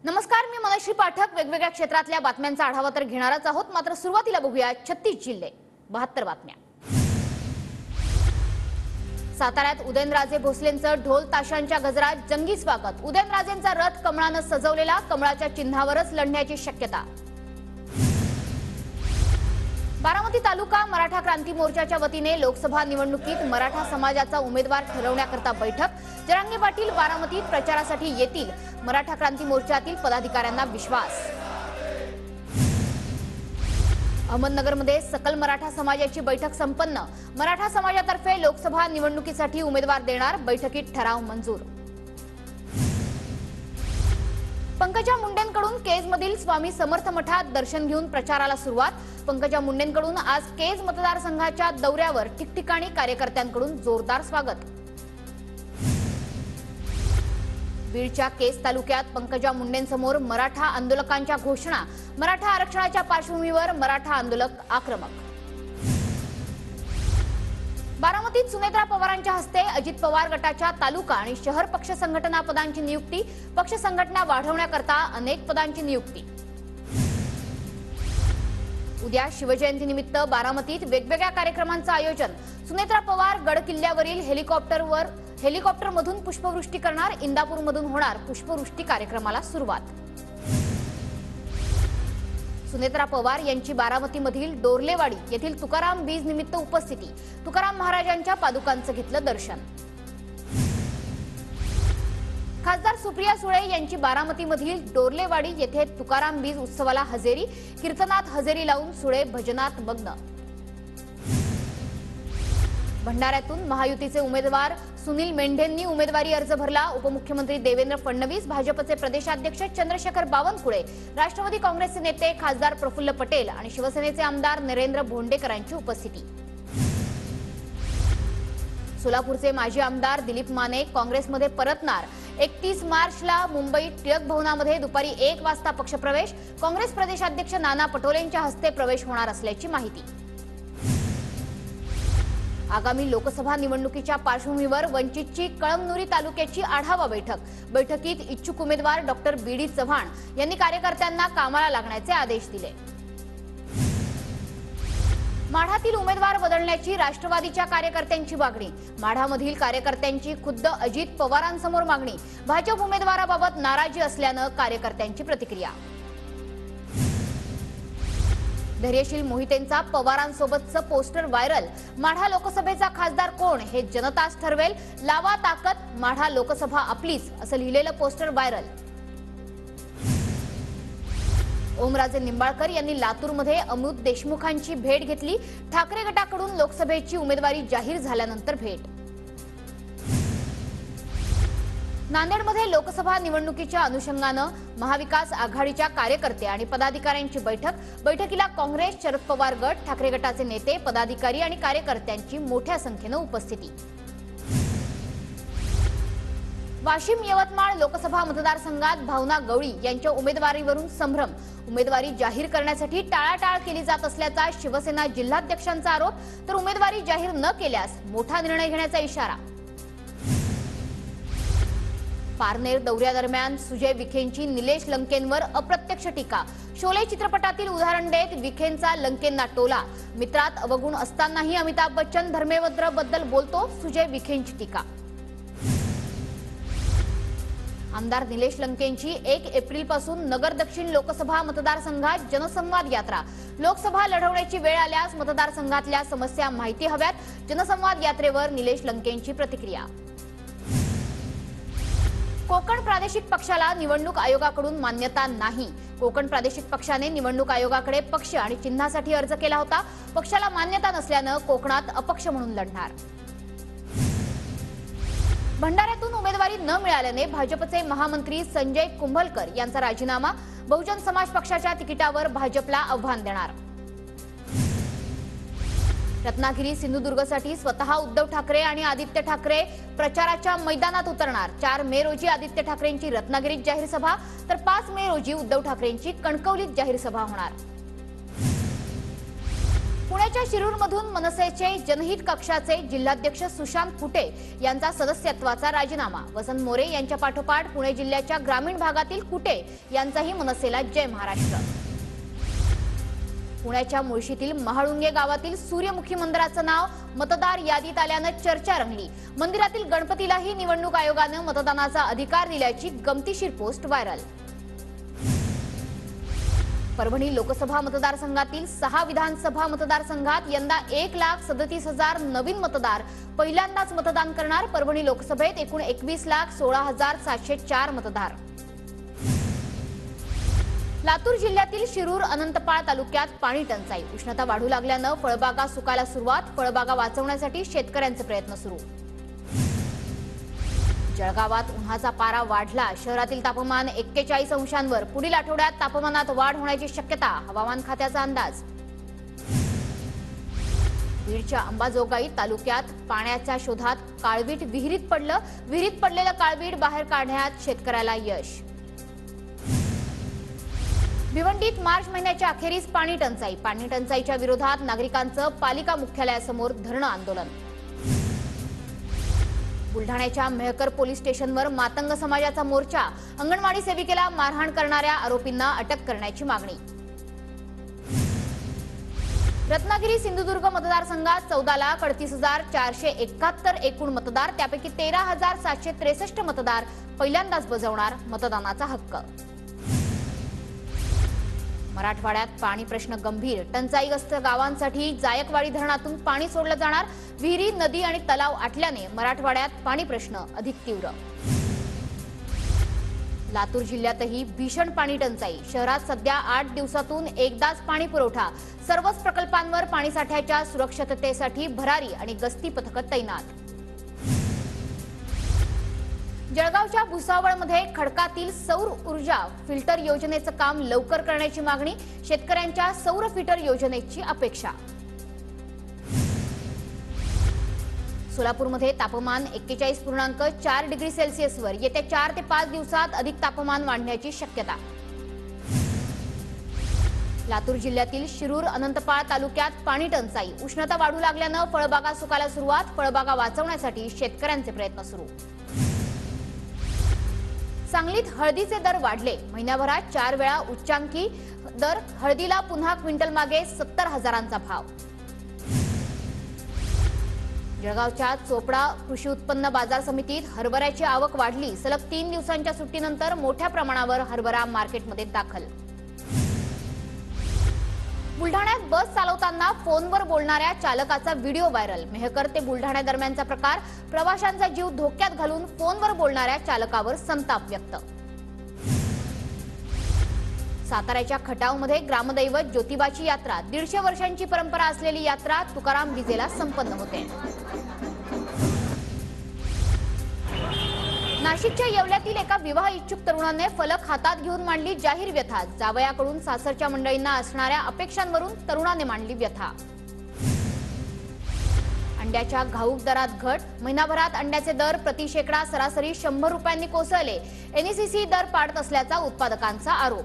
नमस्कार, मी मनश्री पाठक। वेगवेगळ्या क्षेत्रातल्या बातम्यांचा आढावा तर घेणारच आहोत, मात्र सुरुवातीला बघूया 36 जिल्हे 72 बातम्या। साताऱ्यात उदयनराजे भोसलेंचं ढोल ताशांच्या गजरात जंगी स्वागत। उदयनराजेंचा रथ कमळानं सजवलेला, कमळाच्या चिन्हावरच लढण्याची शक्यता। बारामती तालुका मराठा क्रांती मोर्चाच्या वतीने लोकसभा निवडणुकीत मराठा समाजाचा उमेदवार ठरवण्याकरता बैठक। जरांगे पाटील बारामतीत प्रचारासाठी येतील, मराठा क्रांती मोर्चातील पदाधिकाऱ्यांना विश्वास। अहमदनगरमध्ये सकल मराठा समाजाची बैठक संपन्न। मराठा समाजातर्फे लोकसभा निवडणुकीसाठी उमेदवार देणार, बैठकीत ठराव मंजूर। पंकजा मुंडेंकडून केजमधील स्वामी समर्थ मठात दर्शन घेऊन प्रचाराला सुरुवात। पंकजा मुंडेंकडून आज केज मतदारसंघाच्या दौऱ्यावर ठिकठिकाणी कार्यकर्त्यांकडून जोरदार स्वागत। बीडच्या केज तालुक्यात पंकजा मुंडेंसमोर मराठा आंदोलकांच्या घोषणा। मराठा आरक्षणाच्या पार्श्वभूमीवर मराठा आंदोलक आक्रमक। बारामतीत सुनेत्रा पवारांच्या हस्ते अजित पवार गटाच्या तालुका आणि शहर पक्ष संघटना पदांची नियुक्ती। पक्ष संघटना वाढवण्याकरता अनेक पदांची नियुक्ती। उद्या शिवजयंतीनिमित्त बारामतीत वेगवेगळ्या कार्यक्रमांचं आयोजन। सुनेत्रा पवार गड किल्ल्यावरील हेलिकॉप्टरमधून पुष्पवृष्टी करणार। इंदापूरमधून होणार पुष्पवृष्टी कार्यक्रमाला सुरुवात। सुनेत्रा पवार यांची बारामतीमधील डोरलेवाडी येथील तुकाराम बीज निमित्त उपस्थिती। तुकाराम महाराजांच्या पादुकांचं घेतलं दर्शन। खासदार सुप्रिया सुळे यांची बारामतीमधील डोरलेवाडी येथे तुकाराम बीज उत्सवाला हजेरी। कीर्तनात हजेरी लावून सुळे भजनात मग्न। भंडाऱ्यातून महायुतीचे उमेदवार सुनील मेंढेंनी उमेदवारी अर्ज भरला। उपमुख्यमंत्री देवेंद्र फडणवीस, भाजपचे प्रदेशाध्यक्ष चंद्रशेखर बावनकुळे, राष्ट्रवादी काँग्रेसचे नेते खासदार प्रफुल्ल पटेल आणि शिवसेनेचे आमदार नरेंद्र भोंडेकरांची उपस्थिती। सोलापूरचे माजी आमदार दिलीप माने काँग्रेसमध्ये परतणार। 31 मार्चला मुंबई टिळक भवनामध्ये दुपारी 1 वाजता पक्षप्रवेश। काँग्रेस प्रदेशाध्यक्ष नाना पटोलेंच्या हस्ते प्रवेश होणार असल्याची माहिती। आगामी लोकसभा निवडणुकीच्या पार्श्वभूमीवर वंचितची कळमनुरी तालुक्याची आढावा बैठक। बैठकीत इच्छुक उमेदवार डॉक्टर बीडी चव्हाण यांनी कार्यकर्त्यांना कामाला लागण्याचे आदेश दिले। माढातील उमेदवार बदलण्याची राष्ट्रवादीच्या कार्यकर्त्यांची मागणी। माढामधील कार्यकर्त्यांची खुद्द अजित पवारांसमोर मागणी। भाजप उमेदवाराबाबत नाराजी असल्यानं कार्यकर्त्यांची प्रतिक्रिया। धैर्यशील मोहितेंचा पवारांसोबतचं पोस्टर व्हायरल। माढा लोकसभेचा खासदार कोण हे जनताच ठरवेल, लावा ताकद, माढा लोकसभा आपलीच, असं लिहिलेलं पोस्टर व्हायरल। ओमराजे निंबाळकर यांनी लातूरमध्ये अमृत देशमुखांची भेट घेतली। ठाकरे गटाकडून लोकसभेची उमेदवारी जाहीर झाल्यानंतर भेट। नांदेडमध्ये लोकसभा निवडणुकीच्या अनुषंगानं महाविकास आघाडीच्या कार्यकर्ते आणि पदाधिकाऱ्यांची बैठक। बैठकीला काँग्रेस, शरद पवार गट, ठाकरे गटाचे नेते, पदाधिकारी आणि कार्यकर्त्यांची मोठ्या संख्येनं उपस्थिती। वाशिम यवतमाळ लोकसभा मतदारसंघात भावना गवळी यांच्या उमेदवारीवरून संभ्रम। उमेदवारी जाहीर करण्यासाठी टाळाटाळ केली जात असल्याचा शिवसेना जिल्हाध्यक्षांचा आरोप, तर उमेदवारी जाहीर न केल्यास मोठा निर्णय घेण्याचा इशारा। पारनेर दौऱ्यादरम्यान सुजय विखेंची निलेश लंकेंवर अप्रत्यक्ष टीका। शोले चित्रपटातील उदाहरण देत विखेंचा लंकेंना टोला। मित्रात अवगुण असतानाही अमिताभ बच्चन धर्मेंद्रबद्दल बोलतो, सुजय विखेंची टीका। आमदार निलेश लंकेंची 1 एप्रिलपासून नगर दक्षिण लोकसभा मतदारसंघात जनसंवाद यात्रा। लोकसभा लढवण्याची वेळ आल्यास मतदारसंघातल्या समस्या माहिती हव्यात। जनसंवाद यात्रेवर निलेश लंकेंची प्रतिक्रिया। कोकण प्रादेशिक पक्षाला निवडणूक आयोगाकडून मान्यता नाही। कोकण प्रादेशिक पक्षाने निवडणूक आयोगाकडे पक्ष आणि चिन्हासाठी अर्ज केला होता। पक्षाला मान्यता नसल्यानं कोकणात अपक्ष म्हणून लढणार। भंडाऱ्यातून उमेदवारी न मिळाल्याने भाजपचे महामंत्री संजय कुंभलकर यांचा राजीनामा। बहुजन समाज पक्षाच्या तिकिटावर भाजपला आव्हान देणार। रत्नागिरी सिंधुदुर्गसाठी स्वतः उद्धव ठाकरे आणि आदित्य ठाकरे प्रचाराच्या मैदानात उतरणार। 4 मे रोजी आदित्य ठाकरेंची रत्नागिरीत जाहीर सभा, तर 5 मे रोजी उद्धव ठाकरेंची कणकवलीत जाहीर सभा होणार। पुणे पुण्याच्या शिरूरमधून मनसेचे जनहित कक्षाचे जिल्हाध्यक्ष सुशांत कुटे यांचा सदस्यत्वाचा राजीनामा। वसंत मोरे यांच्या पाठोपाठ पुणे जिल्ह्याच्या ग्रामीण भागातील कुटे यांचाही मनसेला जय महाराष्ट्र। पुण्याच्या मुळशीतील महाळुंगे गावातील सूर्यमुखी मंदिराचं नाव मतदार यादीत आल्यानं चर्चा रंगली। मंदिरातील गणपतीलाही निवडणूक आयोगानं मतदानाचा अधिकार दिल्याची गमतीशीर पोस्ट व्हायरल। परभणी लोकसभा मतदारसंघातील 6 विधानसभा मतदारसंघात यंदा 1,37,000 नवीन मतदार पहिल्यांदाच मतदान करणार। परभणी लोकसभेत एकूण 21,16,704 मतदार। लातूर जिल्ह्यातील शिरूर अनंतपाळ तालुक्यात पाणी टंचाई। उष्णता वाढू लागल्यानं फळबागा सुकायला सुरुवात। फळबागा वाचवण्यासाठी शेतकऱ्यांचे प्रयत्न सुरू। जळगावात उन्हाचा पारा वाढला। शहरातील तापमान 41 अंशांवर। पुढील आठवड्यात तापमानात वाढ होण्याची शक्यता, हवामान खात्याचा अंदाज। बीडच्या अंबाजोगाई तालुक्यात पाण्याच्या शोधात काळवीट विहिरीत पडलं। विहिरीत पडलेलं काळवीट बाहेर काढण्यात शेतकऱ्याला यश। भिवंडीत मार्च महिन्याच्या अखेरीस पाणी टंचाई। पाणी टंचाईच्या विरोधात नागरिकांचं पालिका मुख्यालयासमोर धरणं आंदोलन। बुलढाण्याच्या मेहकर पोलीस स्टेशनवर मातंग समाजाचा मोर्चा। अंगणवाडी सेविकेला मारहाण करणाऱ्या आरोपींना अटक करण्याची मागणी। रत्नागिरी सिंधुदुर्ग मतदारसंघात 14,38,471 एकूण मतदार, त्यापैकी 13,763 मतदार पहिल्यांदाच बजावणार मतदानाचा हक्क। मराठवाड्यात पाणी प्रश्न गंभीर। टंचाईग्रस्त गावांसाठी जायकवाडी धरणातून पाणी सोडलं जाणार। विहिरी, नदी आणि तलाव आटल्याने मराठवाड्यात पाणी प्रश्न अधिक तीव्र। लातूर जिल्ह्यातही भीषण पाणी टंचाई। शहरात सध्या 8 दिवसातून एकदाच पाणी पुरवठा। सर्वच प्रकल्पांवर पाणीसाठ्याच्या सुरक्षिततेसाठी भरारी आणि गस्ती पथकं तैनात। जळगावच्या भुसावळमध्ये खडकातील सौर ऊर्जा फिल्टर योजनेचं काम लवकर करण्याची मागणी। शेतकऱ्यांच्या सौर फिल्टर योजनेची अपेक्षा। सोलापूरमध्ये तापमान 41.4 डिग्री सेल्सिअसवर। येत्या 4 ते 5 दिवसात अधिक तापमान वाढण्याची शक्यता। लातूर जिल्ह्यातील शिरूर अनंतपाळ तालुक्यात पाणी टंचाई। उष्णता वाढू लागल्यानं फळबागा सुकायला सुरुवात। फळबागा वाचवण्यासाठी शेतकऱ्यांचे प्रयत्न सुरू। सांगलीत हळदीचे दर वाढले। महिन्याभरात 4 वेळा उच्चांकी दर। हळदीला पुन्हा क्विंटल मागे 70,000चा भाव। जळगावच्या चोपडा कृषी उत्पन्न बाजार समितीत हरभऱ्याची आवक वाढली। सलग 3 दिवसांच्या सुट्टीनंतर मोठ्या प्रमाणावर हरभरा मार्केटमध्ये दाखल। बुलढाण्यात बस चालवताना फोनवर बोलणाऱ्या चालकाचा व्हिडिओ व्हायरल। मेहकर ते बुलढाणा दरम्यानचा प्रकार। प्रवाशांचा जीव धोक्यात घालून फोनवर बोलणाऱ्या चालकावर संताप व्यक्त। साताऱ्याच्या खटावमध्ये ग्रामदैवत ज्योतिबाची यात्रा। 150 वर्षांची परंपरा असलेली यात्रा तुकाराम विजेला संपन्न होते। नाशिकच्या येवल्यातील एका विवाह इच्छुक तरुणाने फलक हातात घेऊन मांडली जाहीर व्यथा। जावयाकडून सासरच्या मंडळींना असणाऱ्या अपेक्षांवरून तरुणाने मांडली व्यथा। अंड्याच्या घाऊक दरात घट। महिनाभरात अंड्याचे दर प्रति शेकडा सरासरी 100 रुपयांनी कोसळले। एनईसीसी दर पाडत असल्याचा उत्पादकांचा आरोप।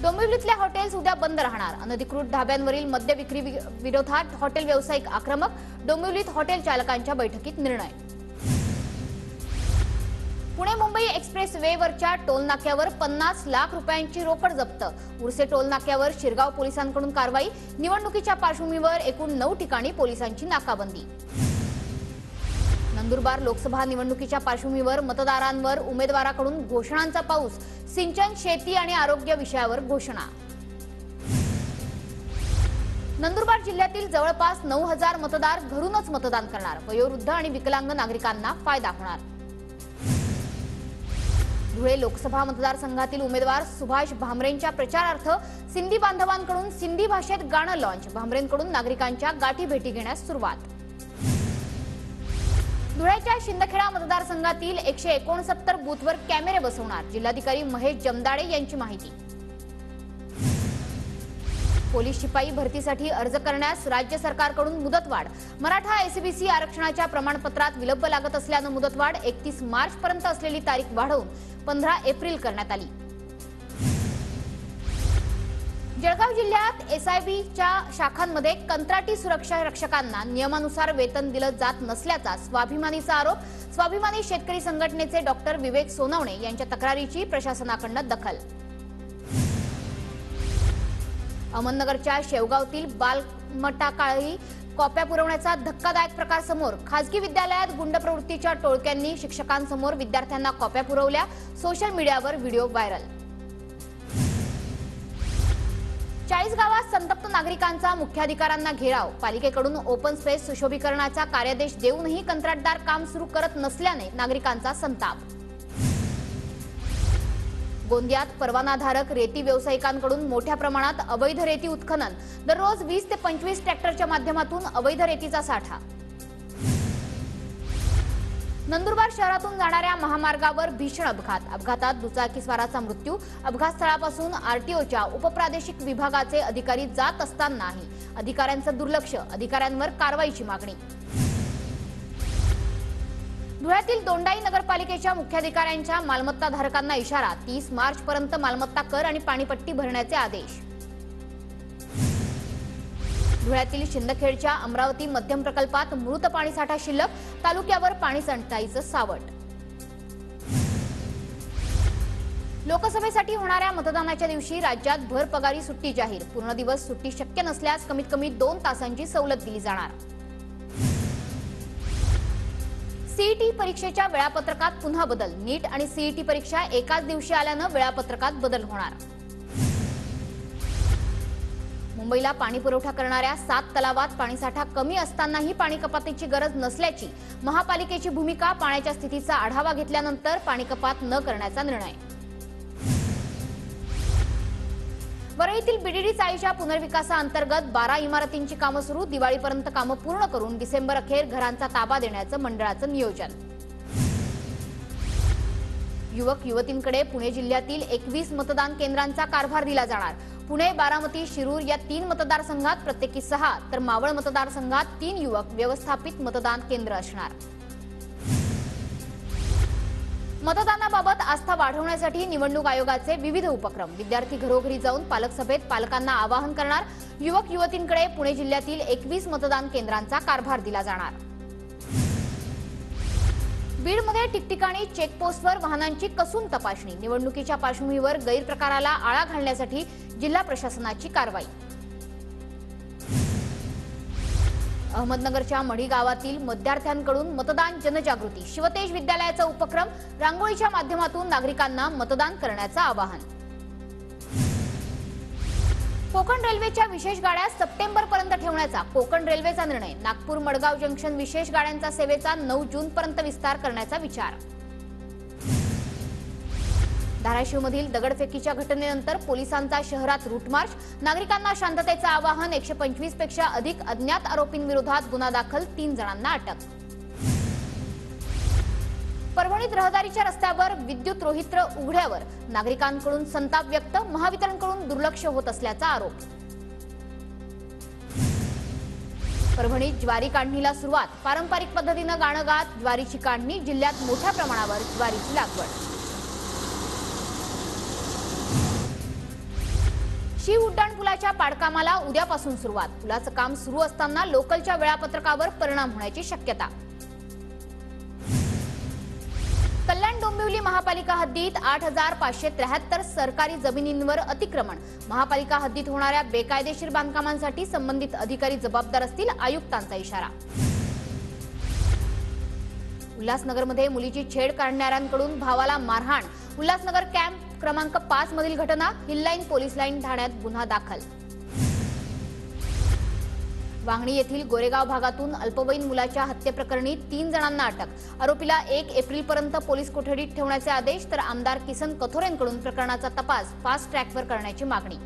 डोंबिवलीतल्या हॉटेल्स उद्या बंद राहणार। अनधिकृत ढाब्यांवरील मद्य विक्री विरोधात हॉटेल व्यावसायिक आक्रमक। डोंबिवलीत हॉटेल चालकांच्या बैठकीत निर्णय। पुणे मुंबई एक्सप्रेस वेवरच्या टोल नाक्यावर 50 लाख रुपयांची रोकड जप्त। उर्से टोल नाक्यावर शिरगाव पोलिसांकडून कारवाई। निवडणुकीच्या पार्श्वभूमीवर एकूण 9 ठिकाणी पोलिसांची नाकाबंदी। नंदुरबार लोकसभा निवडणुकीच्या पार्श्वभूमीवर मतदारांवर उमेदवाराकडून घोषणांचा पाऊस। सिंचन, शेती आणि आरोग्य विषयावर घोषणा। नंदुरबार जिल्ह्यातील जवळपास 9,000 मतदार घरूनच मतदान करणार। वयोवृद्ध आणि विकलांग नागरिकांना फायदा होणार। धुळे लोकसभा मतदारसंघातील उमेदवार सुभाष भामरेंच्या प्रचारार्थ सिंधी बांधवांकडून सिंधी भाषेत गाणं लॉन्च। भामरेंकडून नागरिकांच्या गाठी भेटी घेण्यास सुरुवात। धुळ्याच्या शिंदखेडा मतदारसंघातील 169 बूथवर कॅमेरे बसवणार। जिल्हाधिकारी महेश जमदाडे यांची माहिती। पोलीस शिपाई भरतीसाठी अर्ज करण्यास राज्य सरकारकडून मुदतवाढ। मराठा एसबीसी आरक्षणाच्या प्रमाणपत्रात विलंब लागत असल्यानं मुदतवाढ 31 मार्च पर्यंत असलेली तारीख वाढवून 15 एप्रिल करण्यात आली। जळगाव जिल्ह्यात एसआयबीच्या शाखांमध्ये कंत्राटी सुरक्षा रक्षकांना नियमानुसार वेतन दिलं जात नसल्याचा स्वाभिमानीचा आरोप. स्वाभिमानी शेतकरी संघटनेचे डॉक्टर विवेक सोनवणे यांच्या तक्रारीची प्रशासनाकडून दखल. अहमदनगरच्या शेवगावतील बालमटाकाळी कॉप्या पुरवण्याचा धक्कादायक प्रकार समोर. खासगी विद्यालयात गुंड प्रवृत्तीच्या टोळक्यांनी शिक्षकांसमोर विद्यार्थ्यांना कॉप्या पुरवल्या. सोशल मीडियावर व्हिडिओ व्हायरल. 40 गावात संतप्त नागरिकांचा मुख्याधिकाऱ्यांना घेराव. पालिकेकडून ओपन स्पेस सुशोभीकरणाचा कार्यादेश देऊनही कंत्राटदार काम सुरू करत नसल्याने नागरिकांचा संताप. गोंदियात परवानाधारक रेती व्यावसायिकांकडून मोठ्या प्रमाणात अवैध रेती उत्खनन. दररोज 20 ते 25 ट्रॅक्टरच्या माध्यमातून अवैध रेतीचा साठा. नंदुरबार शहरातून जाणाऱ्या महामार्गावर भीषण अपघात. अपघातात दुचाकीस्वाराचा मृत्यू. अपघात स्थळापासून आरटीओच्या उपप्रादेशिक विभागाचे अधिकारी जात असतानाही अधिकाऱ्यांचं दुर्लक्ष. अधिकाऱ्यांवर कारवाईची मागणी. धुळ्यातील दोंडाई नगरपालिकेच्या मुख्याधिकाऱ्यांच्या मालमत्ताधारकांना इशारा. 30 मार्चपर्यंत मालमत्ता कर आणि पाणीपट्टी भरण्याचे आदेश. धुळ्यातील शिंदखेडच्या अमरावती मध्यम प्रकल्पात मृत पाणीसाठा शिल्लक. तालुक्यावर पाणी टंचाईचं सावट. लोकसभेसाठी होणाऱ्या मतदानाच्या दिवशी राज्यात भर पगारी सुट्टी जाहीर. पूर्ण दिवस सुट्टी शक्य नसल्यास कमीत कमी 2 तासांची सवलत दिली जाणार. सीईटी परीक्षेच्या वेळापत्रकात पुन्हा बदल. नीट आणि सीईटी परीक्षा एकाच दिवशी आल्यानं वेळापत्रकात बदल होणार. मुंबईला पाणी पुरवठा करणाऱ्या 7 तलावात पाणीसाठा कमी असतानाही पाणी कपातीची गरज नसल्याची महापालिकेची भूमिका. पाण्याच्या स्थितीचा आढावा घेतल्यानंतर पाणी कपात न करण्याचा निर्णय. वरळीतील बीडीडी चाळीच्या पुनर्विकासाअंतर्गत 12 इमारतींची कामं सुरू. दिवाळीपर्यंत कामं पूर्ण करून डिसेंबर अखेर घरांचा ताबा देण्याचं मंडळाचं नियोजन. युवक युवतींकडे पुणे जिल्ह्यातील 21 मतदान केंद्रांचा कारभार दिला जाणार. पुणे, बारामती, शिरूर या 3 मतदारसंघात प्रत्येकी 6 तर मावळ मतदारसंघात 3 युवक व्यवस्थापित मतदान केंद्र असणार. मतदानाबाबत आस्था वाढवण्यासाठी निवडणूक आयोगाचे विविध उपक्रम. विद्यार्थी घरोघरी जाऊन पालक सभेत पालकांना आवाहन करणार. युवक युवतींकडे पुणे जिल्ह्यातील 21 मतदान केंद्रांचा कारभार दिला जाणार. बीडमध्ये ठिकठिकाणी चेकपोस्टवर वाहनांची कसून तपासणी. निवडणुकीच्या पार्श्वभूमीवर गैरप्रकाराला आळा घालण्यासाठी जिल्हा प्रशासनाची कारवाई. अहमदनगरच्या मढी गावातील विद्यार्थ्यांकडून मतदान जनजागृती. शिवतेज विद्यालयाचा उपक्रम. रांगोळीच्या माध्यमातून नागरिकांना मतदान करण्याचं आवाहन. कोकण रेल्वेच्या विशेष गाड्या सप्टेंबरपर्यंत ठेवण्याचा कोकण रेल्वेचा निर्णय. नागपूर मडगाव जंक्शन विशेष गाड्यांचा सेवेचा 9 जूनपर्यंत विस्तार करण्याचा विचार. धाराशिवमधील दगडफेकीच्या घटनेनंतर पोलिसांचा शहरात रूट मार्च. नागरिकांना शांततेचं आवाहन. 125 पेक्षा अधिक अज्ञात आरोपींविरोधात गुन्हा दाखल. 3 जणांना अटक. परभणीत रहदारीच्या रस्त्यावर विद्युत रोहित्र उघड्यावर. नागरिकांकडून संताप व्यक्त. महावितरणकडून दुर्लक्ष होत असल्याचा आरोप. परभणीत ज्वारी काढणीला सुरुवात. पारंपरिक पद्धतीनं गाणं गात ज्वारीची काढणी. जिल्ह्यात मोठ्या प्रमाणावर ज्वारीची लागवड. शिव उड्डाण पुलाच्या पाडकामाला उद्यापासून सुरुवात. पुलाचं काम सुरू असताना लोकलच्या वेळापत्रकावर परिणाम होण्याची शक्यता. कल्याण डोंबिवली महापालिका हद्दीत 8573 सरकारी जमिनींवर अतिक्रमण. महापालिका हद्दीत होणाऱ्या बेकायदेशीर बांधकामांसाठी संबंधित अधिकारी जबाबदार असतील. आयुक्तांचा इशारा. उल्हासनगरमध्ये मुलीची छेड काढणाऱ्यांकडून भावाला मारहाण. उल्हासनगर कॅम्प क्रमांक 5 मधील घटना. हिललाईन पोलीस लाईन ठाण्यात गुन्हा दाखल. वांगणी येथील गोरेगाव भागातून अल्पवयीन मुलाच्या हत्येप्रकरणी 3 जणांना अटक. आरोपीला 1 एप्रिलपर्यंत पोलीस कोठडीत ठेवण्याचे आदेश. तर आमदार किसन कथोरेंकडून प्रकरणाचा तपास फास्ट ट्रॅकवर करण्याची मागणी.